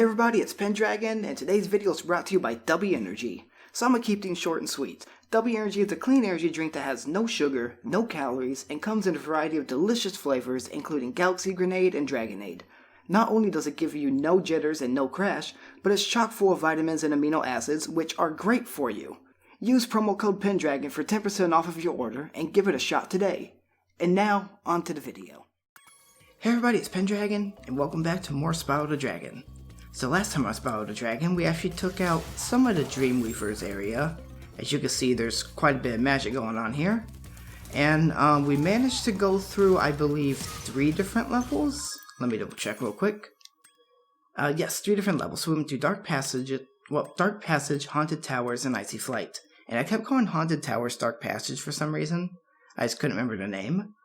Hey everybody, it's Pendragon, and today's video is brought to you by W Energy. So I'm gonna keep things short and sweet. W Energy is a clean energy drink that has no sugar, no calories, and comes in a variety of delicious flavors, including Galaxy Grenade and Dragonade. Not only does it give you no jitters and no crash, but it's chock full of vitamins and amino acids, which are great for you. Use promo code Pendragon for 10% off of your order, and give it a shot today. And now, on to the video. Hey everybody, it's Pendragon, and welcome back to more Spyro the Dragon. So last time on Spyro the Dragon, we actually took out some of the Dreamweaver's area. As you can see, there's quite a bit of magic going on here. And we managed to go through, I believe, 3 different levels. Let me double check real quick. Yes, 3 different levels. So we went through Dark Passage, Haunted Towers, and Icy Flight. And I kept calling Haunted Towers Dark Passage for some reason. I just couldn't remember the name.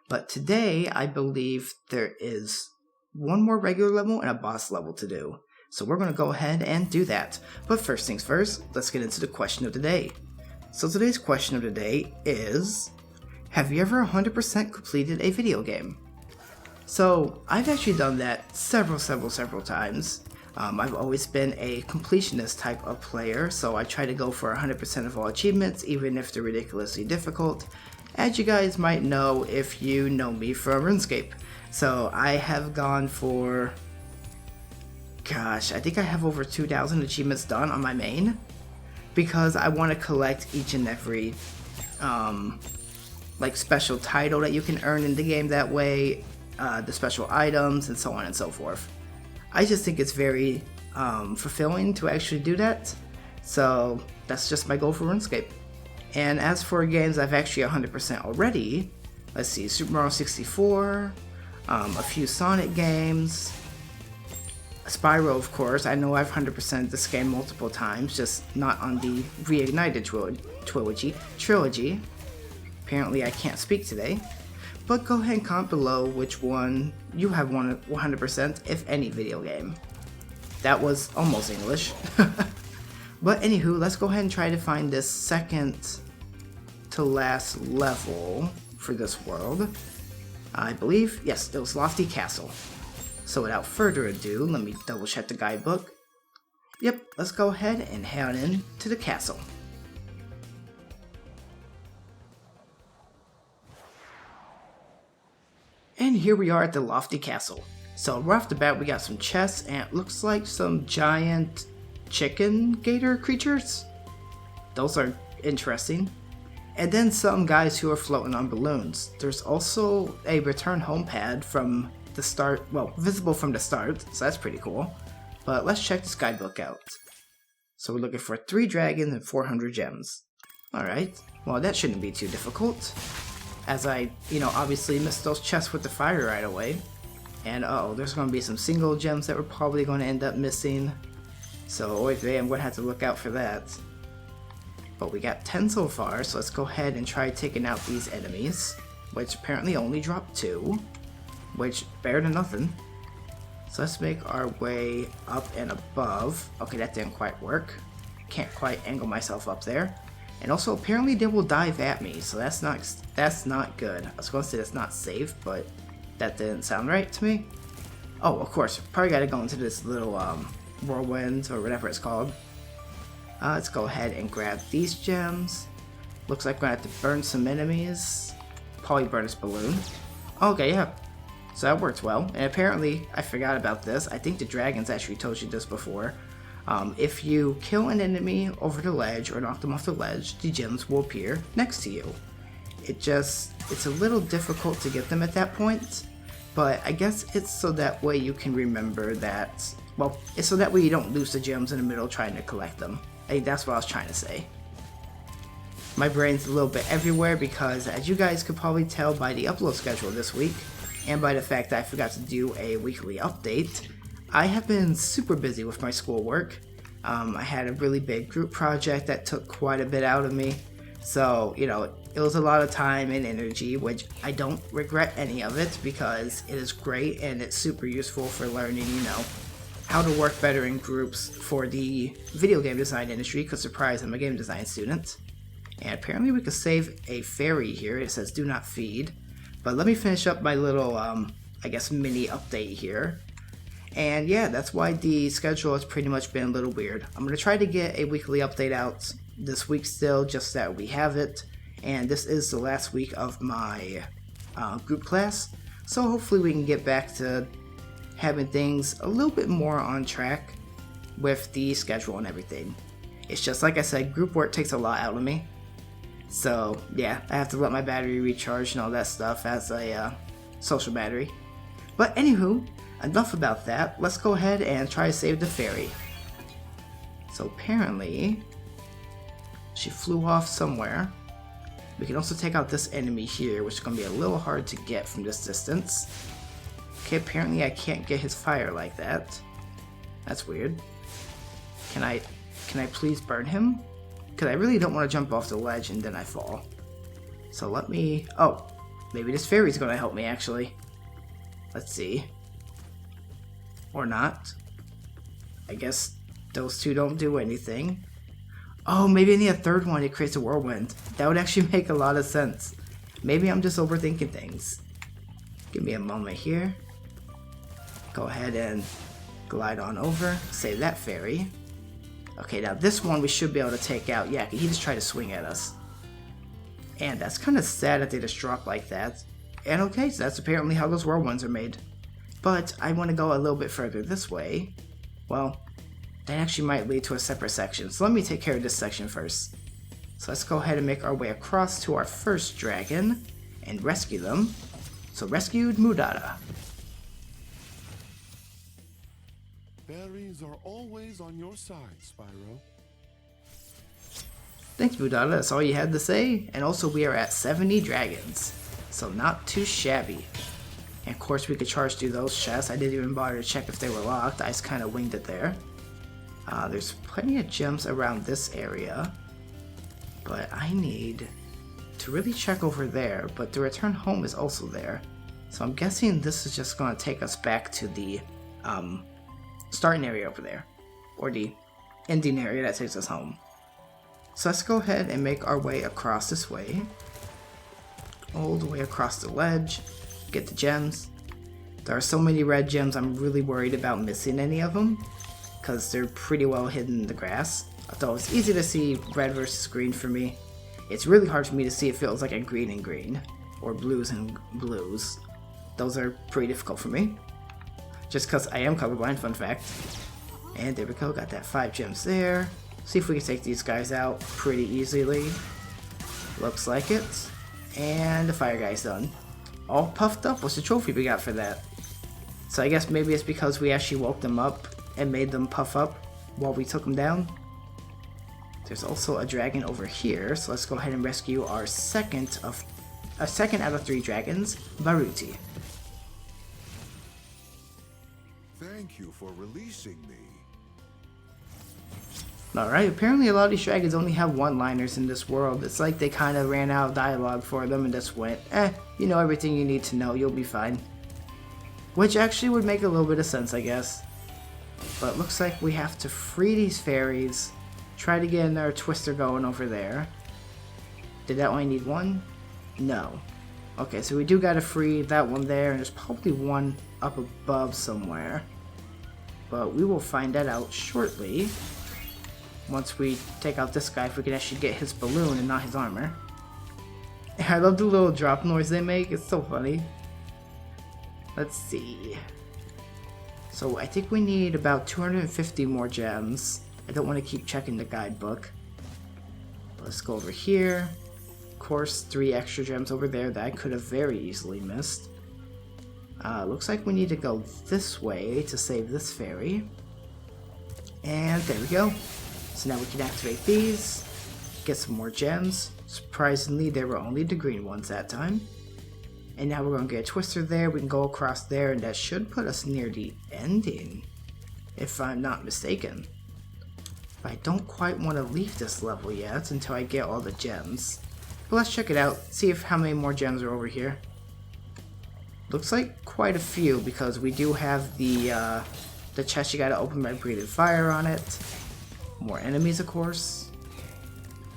But today, I believe there is one more regular level and a boss level to do. So we're going to go ahead and do that. But first things first, let's get into the question of the day. So today's question of the day is, have you ever 100% completed a video game? So I've actually done that several times. I've always been a completionist type of player, so I try to go for 100% of all achievements, even if they're ridiculously difficult, as you guys might know if you know me from RuneScape. So I have gone for, gosh, I think I have over 2,000 achievements done on my main, because I want to collect each and every like special title that you can earn in the game that way, the special items, and so on and so forth. I just think it's very fulfilling to actually do that, so that's just my goal for RuneScape. And as for games I've actually 100% already, let's see, Super Mario 64, a few Sonic games, Spyro of course. I know I've 100% this game multiple times, just not on the Reignited trilogy. Apparently I can't speak today. But go ahead and comment below which one you have 100%, if any video game. That was almost English. But anywho, let's go ahead and try to find this second to last level for this world. I believe, yes, it was Lofty Castle. So without further ado, let me double check the guidebook. Yep, let's go ahead and head in to the castle. And here we are at the Lofty Castle. So right off the bat we got some chests and it looks like some giant chicken gator creatures. Those are interesting. And then some guys who are floating on balloons. There's also a return home pad from the start, well, visible from the start, so that's pretty cool. But let's check this guidebook out. So we're looking for 3 dragons and 400 gems. Alright, well that shouldn't be too difficult, as I, obviously missed those chests with the fire right away. And there's going to be some single gems that we're probably going to end up missing. So I'm going to have to look out for that. But we got 10 so far, so let's go ahead and try taking out these enemies, which apparently only dropped 2, which better than nothing. So let's make our way up and above. Okay, that didn't quite work. Can't quite angle myself up there. And also apparently they will dive at me, so that's not good. I was going to say that's not safe, but that didn't sound right to me. Oh, of course, probably got to go into this little whirlwind or whatever it's called. Let's go ahead and grab these gems. Looks like we're gonna have to burn some enemies. Probably burn this balloon. Okay, yeah. So that worked well. And apparently, I forgot about this. I think the dragons actually told you this before. If you kill an enemy over the ledge or knock them off the ledge, the gems will appear next to you. It's a little difficult to get them at that point. But I guess it's so that way you can remember that, well, it's so that way you don't lose the gems in the middle trying to collect them. Hey, that's what I was trying to say. My brain's a little bit everywhere because, as you guys could probably tell by the upload schedule this week, and by the fact that I forgot to do a weekly update, I have been super busy with my schoolwork. I had a really big group project that took quite a bit out of me. So, it was a lot of time and energy, which I don't regret any of it because it is great and it's super useful for learning, how to work better in groups for the video game design industry, because surprise, I'm a game design student. And apparently we could save a fairy here. It says do not feed. But let me finish up my little, I guess, mini update here. And yeah, that's why the schedule has pretty much been a little weird. I'm going to try to get a weekly update out this week still, just that we have it. And this is the last week of my group class, so hopefully we can get back to having things a little bit more on track with the schedule and everything. It's just like I said, group work takes a lot out of me. So yeah, I have to let my battery recharge and all that stuff as a social battery. But anywho, enough about that. Let's go ahead and try to save the fairy. So apparently, she flew off somewhere. We can also take out this enemy here, which is going to be a little hard to get from this distance. Okay, apparently I can't get his fire like that. That's weird. Can I please burn him? Because I really don't want to jump off the ledge and then I fall. So let me... Oh, maybe this fairy's going to help me actually. Let's see. Or not. I guess those two don't do anything. Oh, maybe in the third one it creates a whirlwind. That would actually make a lot of sense. Maybe I'm just overthinking things. Give me a moment here. Go ahead and glide on over. Save that fairy. Okay, now this one we should be able to take out. Yeah, he just tried to swing at us. And that's kind of sad that they just drop like that. And okay, so that's apparently how those whirlwinds are made. But I want to go a little bit further this way. Well, that actually might lead to a separate section. So let me take care of this section first. So let's go ahead and make our way across to our first dragon and rescue them. So rescued Mudada. Fairies are always on your side, Spyro. Thanks, Mudada. That's all you had to say. And also we are at 70 dragons. So not too shabby. And of course we could charge through those chests. I didn't even bother to check if they were locked. I just kind of winged it there. There's plenty of gems around this area. But I need to really check over there. But the return home is also there. So I'm guessing this is just going to take us back to the starting area over there. Or the ending area that takes us home. So let's go ahead and make our way across this way. All the way across the ledge. Get the gems. There are so many red gems, I'm really worried about missing any of them, because they're pretty well hidden in the grass. Although it's easy to see red versus green for me. It's really hard for me to see if it feels like a green and green, or blues and blues. Those are pretty difficult for me. Just because I am colorblind, fun fact. And there we go, got that 5 gems there. See if we can take these guys out pretty easily. Looks like it. And the fire guy's done. All puffed up. What's the trophy we got for that? So I guess maybe it's because we actually woke them up and made them puff up while we took them down. There's also a dragon over here, so let's go ahead and rescue our second out of 3 dragons, Baruti. Thank you for releasing me. Alright, apparently a lot of these dragons only have one-liners in this world. It's like they kind of ran out of dialogue for them and just went, you know everything you need to know, you'll be fine. Which actually would make a little bit of sense, I guess. But it looks like we have to free these fairies, try to get another twister going over there. Did that only need 1? No. Okay, so we do gotta free that one there, and there's probably one up above somewhere. But we will find that out shortly. Once we take out this guy, if we can actually get his balloon and not his armor. I love the little drop noise they make, it's so funny. Let's see. So I think we need about 250 more gems. I don't want to keep checking the guidebook. Let's go over here. Of course, 3 extra gems over there that I could have very easily missed. Looks like we need to go this way to save this fairy. And there we go. So now we can activate these, get some more gems. Surprisingly, they were only the green ones that time. And now we're going to get a twister there, we can go across there, and that should put us near the ending, if I'm not mistaken. But I don't quite want to leave this level yet until I get all the gems. But let's check it out, see how many more gems are over here. Looks like quite a few, because we do have the chest you gotta open by breathing fire on it. More enemies, of course.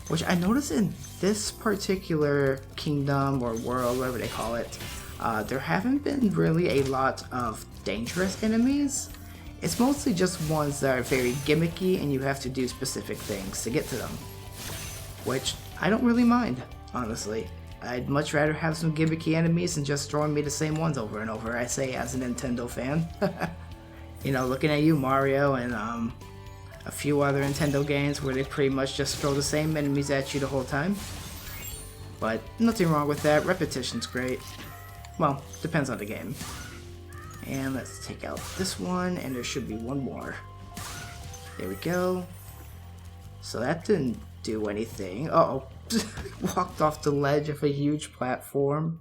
Which I noticed in this particular kingdom or world, whatever they call it, there haven't been really a lot of dangerous enemies. It's mostly just ones that are very gimmicky and you have to do specific things to get to them. Which I don't really mind, honestly. I'd much rather have some gimmicky enemies than just throwing me the same ones over and over, I say as a Nintendo fan. You know, looking at you, Mario, and a few other Nintendo games where they pretty much just throw the same enemies at you the whole time. But nothing wrong with that, repetition's great. Well, depends on the game. And let's take out this one, and there should be one more. There we go. So that didn't do anything. Uh-oh. Walked off the ledge of a huge platform.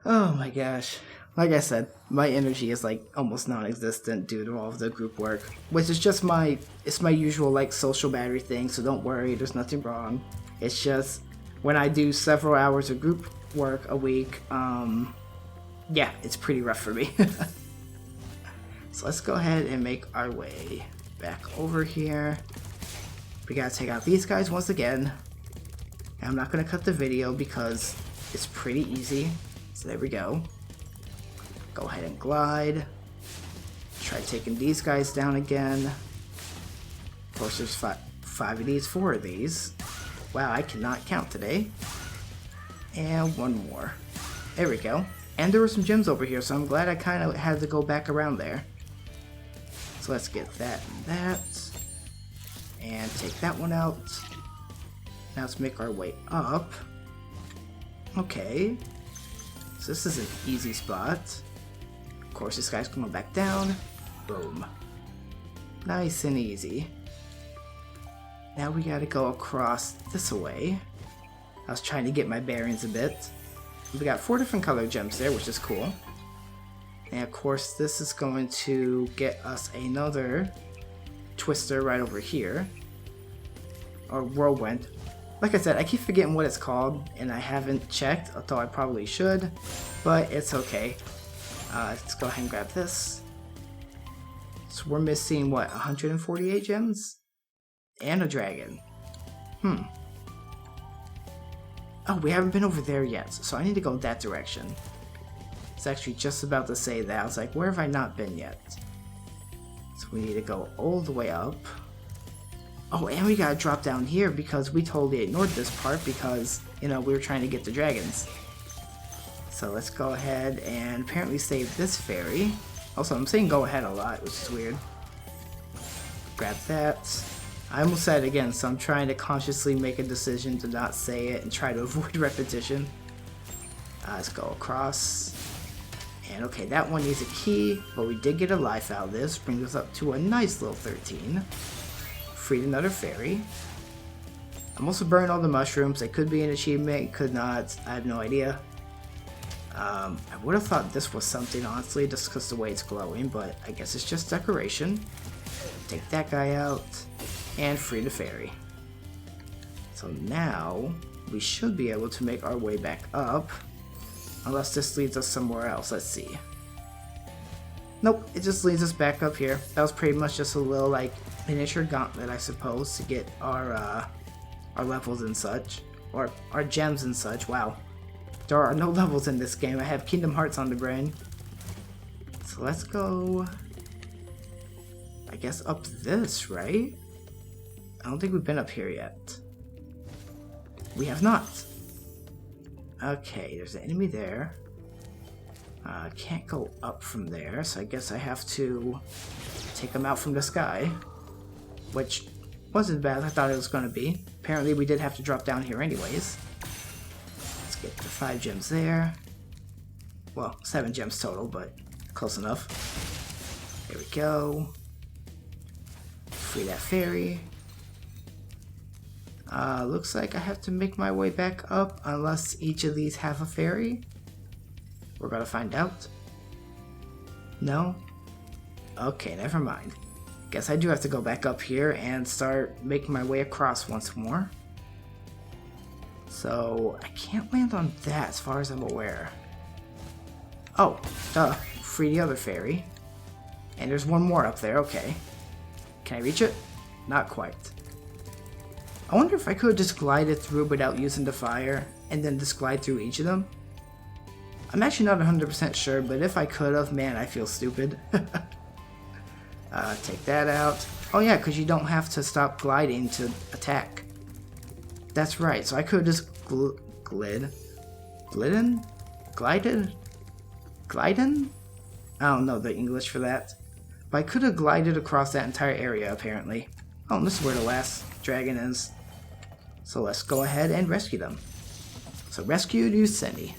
Oh my gosh. Like I said, my energy is like almost non-existent due to all of the group work. Which is just it's my usual like social battery thing, so don't worry, there's nothing wrong. It's just when I do several hours of group work a week, yeah, it's pretty rough for me. So let's go ahead and make our way back over here. We gotta take out these guys once again. And I'm not gonna cut the video because it's pretty easy. So there we go. Go ahead and glide. Try taking these guys down again. Of course, there's five of these, 4 of these. Wow, I cannot count today. And one more. There we go. And there were some gems over here, so I'm glad I kind of had to go back around there. So let's get that and that. And take that one out. Now let's make our way up. Okay. So this is an easy spot. Of course, this guy's coming back down. Boom. Nice and easy. Now we gotta go across this way. I was trying to get my bearings a bit. We got 4 different color gems there, which is cool. And of course, this is going to get us another twister right over here. Or whirlwind. Like I said, I keep forgetting what it's called, and I haven't checked, although I probably should. But it's okay. Let's go ahead and grab this. So we're missing, what, 148 gems? And a dragon. Oh, we haven't been over there yet, so I need to go that direction. It's actually just about to say that. I was like, where have I not been yet? So we need to go all the way up. Oh, and we gotta drop down here because we totally ignored this part because, you know, we were trying to get the dragons. So let's go ahead and apparently save this fairy. Also, I'm saying go ahead a lot, which is weird. Grab that. I almost said it again, so I'm trying to consciously make a decision to not say it and try to avoid repetition. Let's go across. And okay, that one needs a key, but we did get a life out of this. Brings us up to a nice little 13. Freed another fairy. I'm also burning all the mushrooms. It could be an achievement, could not. I have no idea. I would have thought this was something, honestly, just because the way it's glowing, but I guess it's just decoration. Take that guy out. And free the fairy. So now we should be able to make our way back up, unless this leads us somewhere else. Let's see. Nope, it just leads us back up here. That was pretty much just a little like miniature gauntlet, I suppose, to get our levels and such, or our gems and such. Wow, there are no levels in this game. I have Kingdom Hearts on the brain. So let's go, I guess, up this, right? I don't think we've been up here yet. We have not. Okay, there's an enemy there. Can't go up from there, so I guess I have to take him out from the sky. Which wasn't as bad as I thought it was going to be. Apparently we did have to drop down here anyways. Let's get the 5 gems there. Well, 7 gems total, but close enough. There we go. Free that fairy. Looks like I have to make my way back up unless each of these have a fairy. We're gonna find out. No? Okay, never mind. Guess I do have to go back up here and start making my way across once more. So, I can't land on that as far as I'm aware. Oh, duh. Free the other fairy. And there's one more up there, okay. Can I reach it? Not quite. I wonder if I could just glide it through without using the fire, and then just glide through each of them. I'm actually not 100% sure, but if I could have, man, I feel stupid. Take that out. Oh yeah, because you don't have to stop gliding to attack. That's right, so I could have just glidden? Glided? Glidden? I don't know the English for that. But I could have glided across that entire area, apparently. Oh, and this is where the last dragon is. So let's go ahead and rescue them. So rescue Yuceni.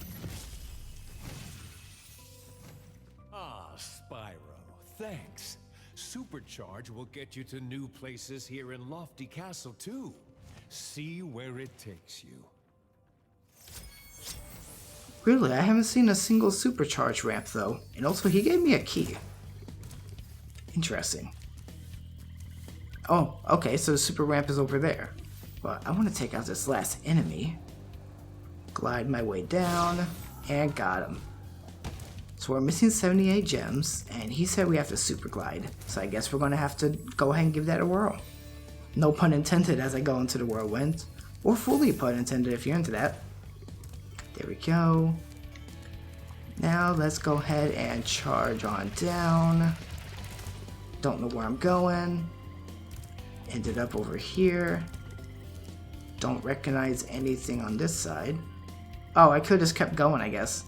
Ah, Spyro, thanks. Supercharge will get you to new places here in Lofty Castle, too. See where it takes you. Really, I haven't seen a single supercharge ramp though. And also, he gave me a key. Interesting. Oh, okay, so the super ramp is over there. But I want to take out this last enemy. Glide my way down, and got him. So we're missing 78 gems, and he said we have to super glide. So I guess we're going to have to go ahead and give that a whirl. No pun intended as I go into the whirlwind. Or fully pun intended if you're into that. There we go. Now let's go ahead and charge on down. Don't know where I'm going. Ended up over here. Don't recognize anything on this side. Oh, I could have just kept going, I guess.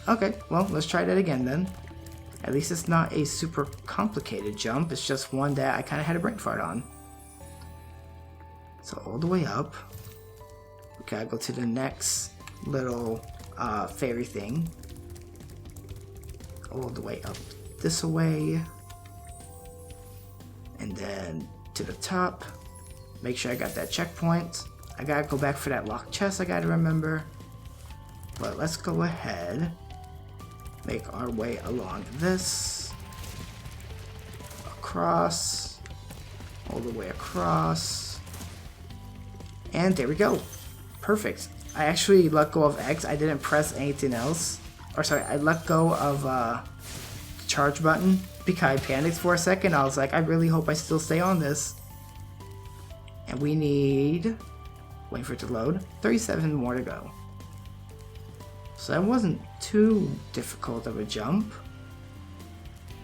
Okay, well, let's try that again then. At least it's not a super complicated jump. It's just one that I kind of had a brain fart on. So all the way up. We gotta go to the next little fairy thing. All the way up this way. And then to the top. Make sure I got that checkpoint. I gotta go back for that locked chest I gotta remember. But let's go ahead. Make our way along this. Across. All the way across. And there we go. Perfect. I actually let go of X. I didn't press anything else. Or sorry, I let go of the charge button because I panicked for a second. I was like, I really hope I still stay on this. And we need, wait for it to load, 37 more to go. So that wasn't too difficult of a jump.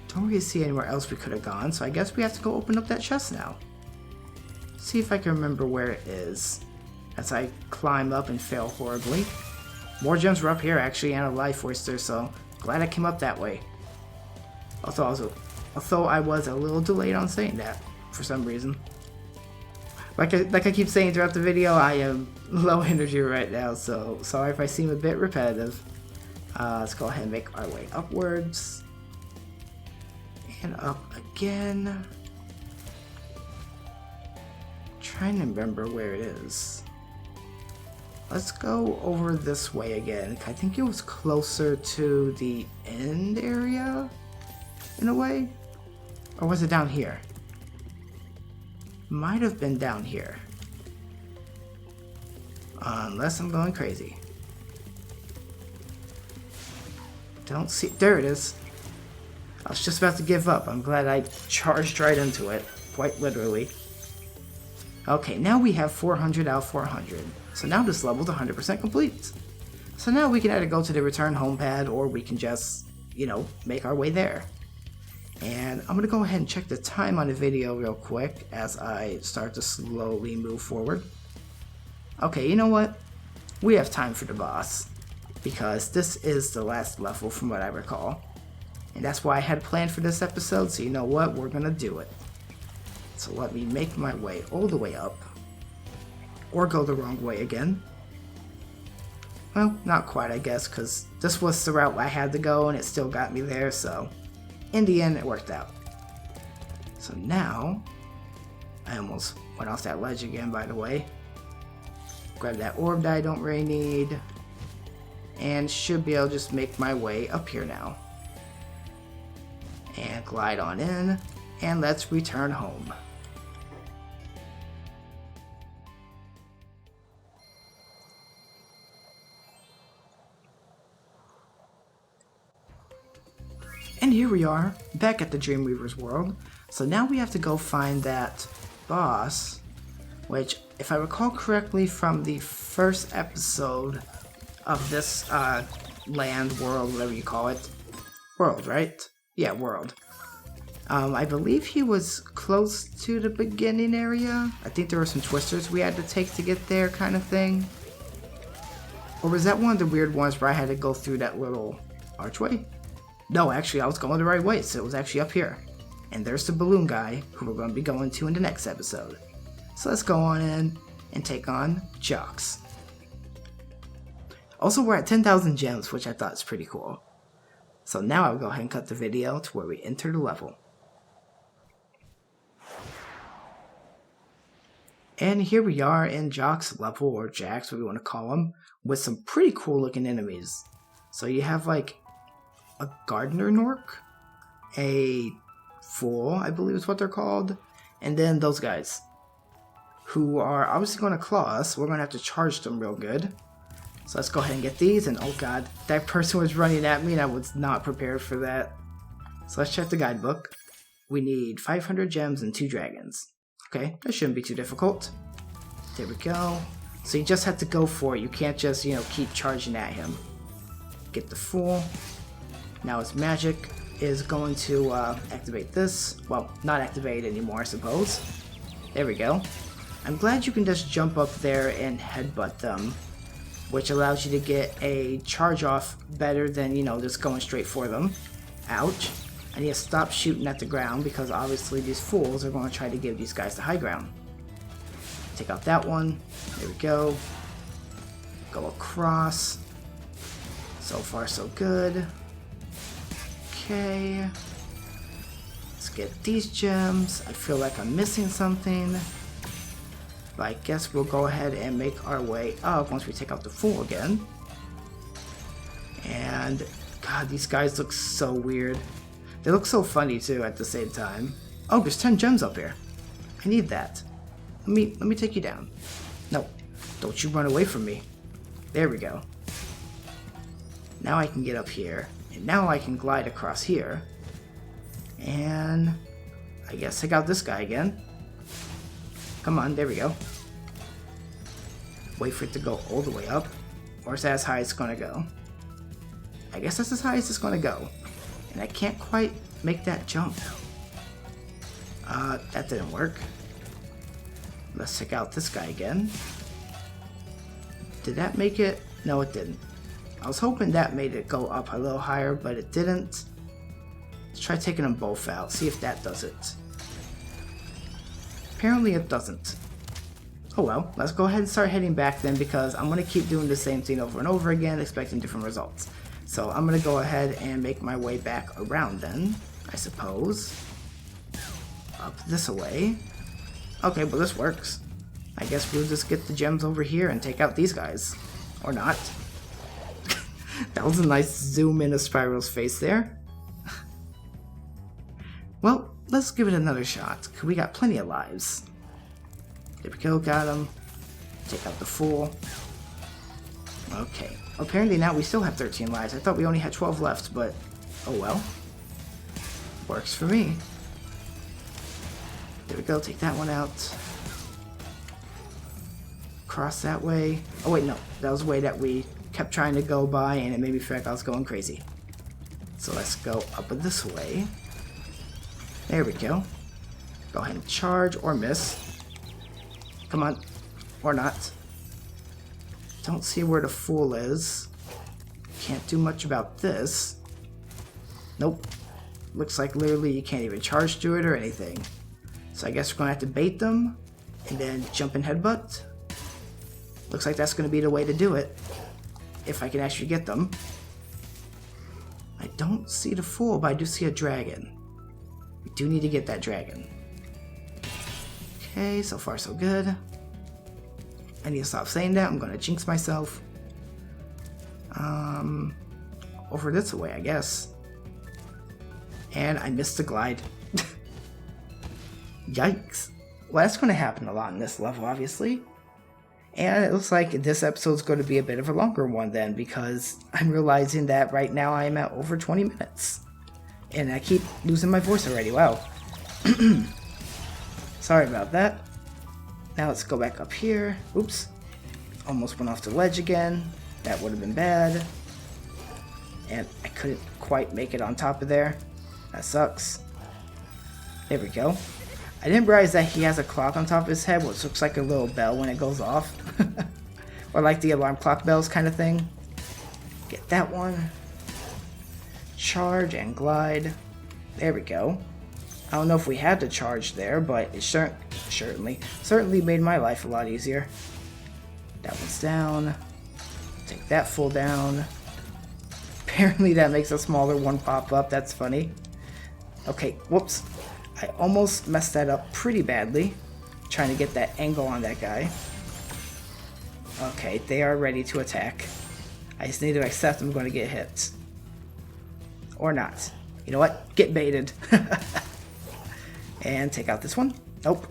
Don't really see anywhere else we could have gone, so I guess we have to go open up that chest now. See if I can remember where it is as I climb up and fail horribly. More gems were up here actually, and a life oyster, so glad I came up that way. Although I was a little delayed on saying that for some reason. Like I keep saying throughout the video, I am low energy right now, so sorry if I seem a bit repetitive. Let's go ahead and make our way upwards. And up again. Trying to remember where it is. Let's go over this way again. I think it was closer to the end area, in a way. Or was it down here? Might have been down here. Unless I'm going crazy. Don't see. There it is. I was just about to give up. I'm glad I charged right into it. Quite literally. Okay, now we have 400 out of 400. So now this level's 100% complete. So now we can either go to the return home pad or we can just, you know, make our way there. And I'm going to go ahead and check the time on the video real quick as I start to slowly move forward. Okay, you know what? We have time for the boss. Because this is the last level from what I recall. And that's why I had planned for this episode, so you know what? We're going to do it. So let me make my way all the way up. Or go the wrong way again. Well, not quite I guess, because this was the route I had to go and it still got me there, so in the end it worked out. So now, I almost went off that ledge again by the way. Grab that orb that I don't really need. And should be able to just make my way up here now. And glide on in, and let's return home. And here we are, back at the Dreamweaver's world. So now we have to go find that boss, which, if I recall correctly from the first episode of this land, world, whatever you call it. World, right? Yeah, world. I believe he was close to the beginning area. I think there were some twisters we had to take to get there, kind of thing. Or was that one of the weird ones where I had to go through that little archway? No, actually, I was going the right way, so it was actually up here. And there's the balloon guy, who we're going to be going to in the next episode. So let's go on in and take on Jocks. Also, we're at 10,000 gems, which I thought is pretty cool. So now I'll go ahead and cut the video to where we enter the level. And here we are in Jock's level, or Jax, what we want to call him, with some pretty cool looking enemies. So you have like a gardener Nork, a fool, I believe is what they're called, and then those guys, who are obviously going to claw us. We're going to have to charge them real good. So let's go ahead and get these, and oh god, that person was running at me and I was not prepared for that. So let's check the guidebook. We need 500 gems and 2 dragons. Okay, that shouldn't be too difficult. There we go. So you just have to go for it. You can't just, keep charging at him. Get the fool. Now his magic is going to activate this. Well, not activate anymore, I suppose. There we go. I'm glad you can just jump up there and headbutt them, which allows you to get a charge off better than, just going straight for them. Ouch. I need to stop shooting at the ground because obviously these fools are going to try to give these guys the high ground. Take out that one. There we go. Go across. So far so good. Okay. Let's get these gems. I feel like I'm missing something. But I guess we'll go ahead and make our way up once we take out the fool again. And god, these guys look so weird. They look so funny too at the same time. Oh, there's 10 gems up here. I need that. Let me take you down. No, don't you run away from me. There we go. Now I can get up here. And now I can glide across here. And I guess take out this guy again. Come on, there we go. Wait for it to go all the way up. Or is that as high as it's gonna go? I guess that's as high as it's gonna go. And I can't quite make that jump. That didn't work. Let's check out this guy again. Did that make it? No, it didn't. I was hoping that made it go up a little higher, but it didn't. Let's try taking them both out, see if that does it. Apparently it doesn't. Oh well, let's go ahead and start heading back then, because I'm going to keep doing the same thing over and over again, expecting different results. So I'm going to go ahead and make my way back around then, I suppose. Up this way. Okay, well this works. I guess we'll just get the gems over here and take out these guys. Or not. That was a nice zoom in of Spyro's face there. Well, let's give it another shot, because we got plenty of lives. There we go, got him. Take out the fool. Okay. Apparently now we still have 13 lives. I thought we only had 12 left, but oh well. Works for me. There we go, take that one out. Cross that way. Oh wait, no. That was the way that we kept trying to go by, and it made me feel like I was going crazy. So let's go up this way. There we go. Go ahead and charge or miss. Come on. Or not. Don't see where the fool is. Can't do much about this. Nope. Looks like literally you can't even charge through it or anything. So I guess we're going to have to bait them and then jump and headbutt. Looks like that's going to be the way to do it. If I can actually get them. I don't see the fool, but I do see a dragon. We do need to get that dragon. Okay, so far so good. I need to stop saying that. I'm going to jinx myself. Over this way, I guess. And I missed the glide. Yikes. Well, that's going to happen a lot in this level, obviously. And it looks like this episode's going to be a bit of a longer one then, because I'm realizing that right now I'm at over 20 minutes. And I keep losing my voice already. Wow. Sorry about that. Now let's go back up here. Oops. Almost went off the ledge again. That would have been bad. And I couldn't quite make it on top of there. That sucks. There we go. I didn't realize that he has a clock on top of his head, which looks like a little bell when it goes off. Or like the alarm clock bells kind of thing. Get that one. Charge and glide. There we go. I don't know if we had to charge there, but it certainly made my life a lot easier. That one's down. Take that full down. Apparently that makes a smaller one pop up. That's funny. Okay, whoops. I almost messed that up pretty badly. Trying to get that angle on that guy. Okay, they are ready to attack. I just need to accept I'm going to get hit. Or not. You know what? Get baited. And take out this one. Nope.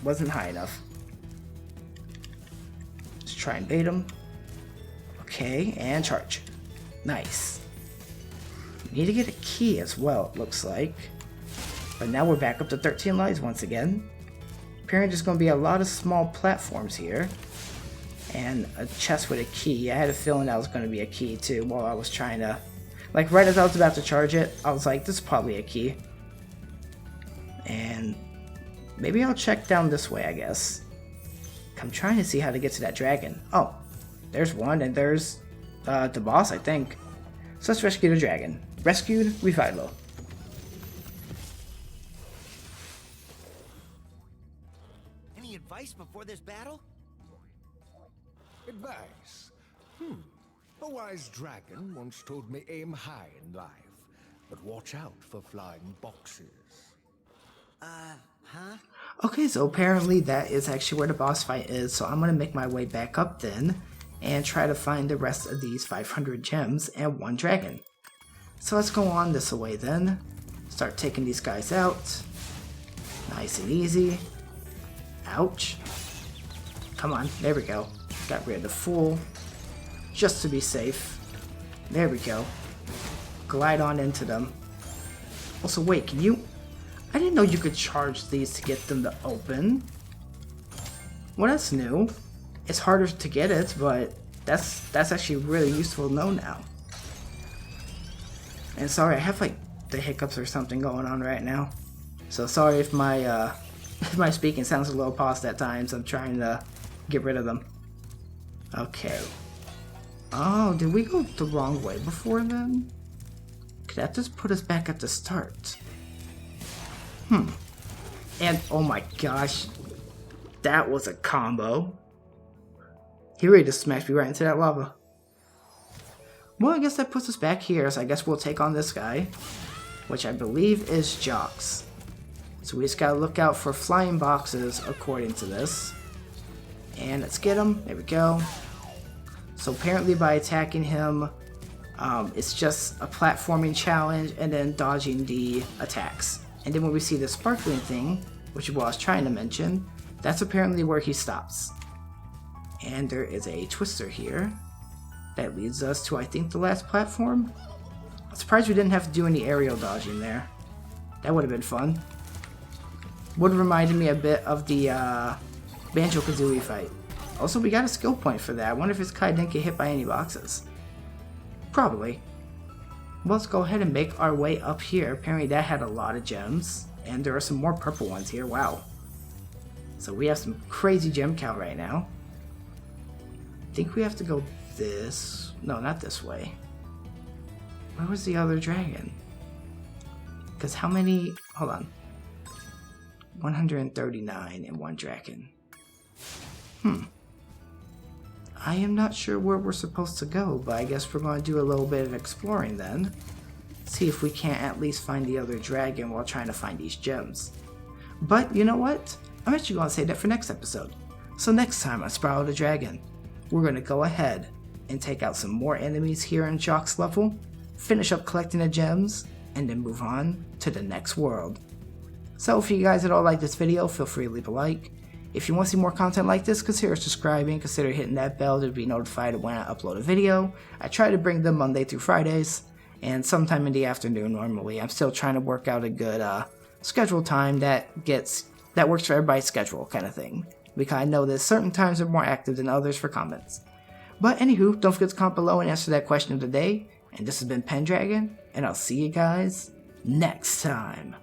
Wasn't high enough. Let's try and bait him. Okay, and charge. Nice. We need to get a key as well, it looks like. But now we're back up to 13 lives once again. Apparently there's going to be a lot of small platforms here. And a chest with a key. I had a feeling that was going to be a key too while I was trying to... Like right as I was about to charge it, I was like, this is probably a key. And maybe I'll check down this way, I guess. I'm trying to see how to get to that dragon. Oh, there's one, and there's the boss, I think. So let's rescue the dragon. Rescued, Revilo. Any advice before this battle? Advice? A wise dragon once told me aim high in life, but watch out for flying boxes. Huh? Okay, so apparently that is actually where the boss fight is, so I'm going to make my way back up then and try to find the rest of these 500 gems and one dragon. So let's go on this way then. Start taking these guys out. Nice and easy. Ouch. Come on, there we go. Got rid of the fool. Just to be safe. There we go. Glide on into them. Also, wait, can you... I didn't know you could charge these to get them to open. Well, that's new. It's harder to get it, but that's actually really useful to know now. And sorry, I have like the hiccups or something going on right now. So sorry if my if my speaking sounds a little paused at times. I'm trying to get rid of them. Okay. Oh, did we go the wrong way before then? Could that just put us back at the start? And oh my gosh, that was a combo. He really just smashed me right into that lava. Well, I guess that puts us back here, so I guess we'll take on this guy, which I believe is Jocks. So we just gotta look out for flying boxes according to this. And let's get him. There we go. So apparently by attacking him, it's just a platforming challenge and then dodging the attacks. And then when we see the sparkling thing, which is what I was trying to mention, that's apparently where he stops. And there is a twister here that leads us to, I think, the last platform. I'm surprised we didn't have to do any aerial dodging there. That would have been fun. Would have reminded me a bit of the Banjo-Kazooie fight. Also, we got a skill point for that. I wonder if his Kai didn't get hit by any boxes. Probably. Well, let's go ahead and make our way up here. Apparently that had a lot of gems. And there are some more purple ones here. Wow. So we have some crazy gem count right now. I think we have to go this... No, not this way. Where was the other dragon? Because how many... Hold on. 139 and one dragon. I am not sure where we're supposed to go, but I guess we're going to do a little bit of exploring then. See if we can't at least find the other dragon while trying to find these gems. But you know what? I'm actually going to save that for next episode. So next time on Spyro the Dragon, we're going to go ahead and take out some more enemies here in Jock's level, finish up collecting the gems, and then move on to the next world. So if you guys at all like this video, feel free to leave a like. If you want to see more content like this, consider subscribing, consider hitting that bell to be notified when I upload a video. I try to bring them Monday through Fridays, and sometime in the afternoon normally. I'm still trying to work out a good schedule time that works for everybody's schedule kind of thing. Because I know that certain times are more active than others for comments. But anywho, don't forget to comment below and answer that question of the day. And this has been Pendragon, and I'll see you guys next time.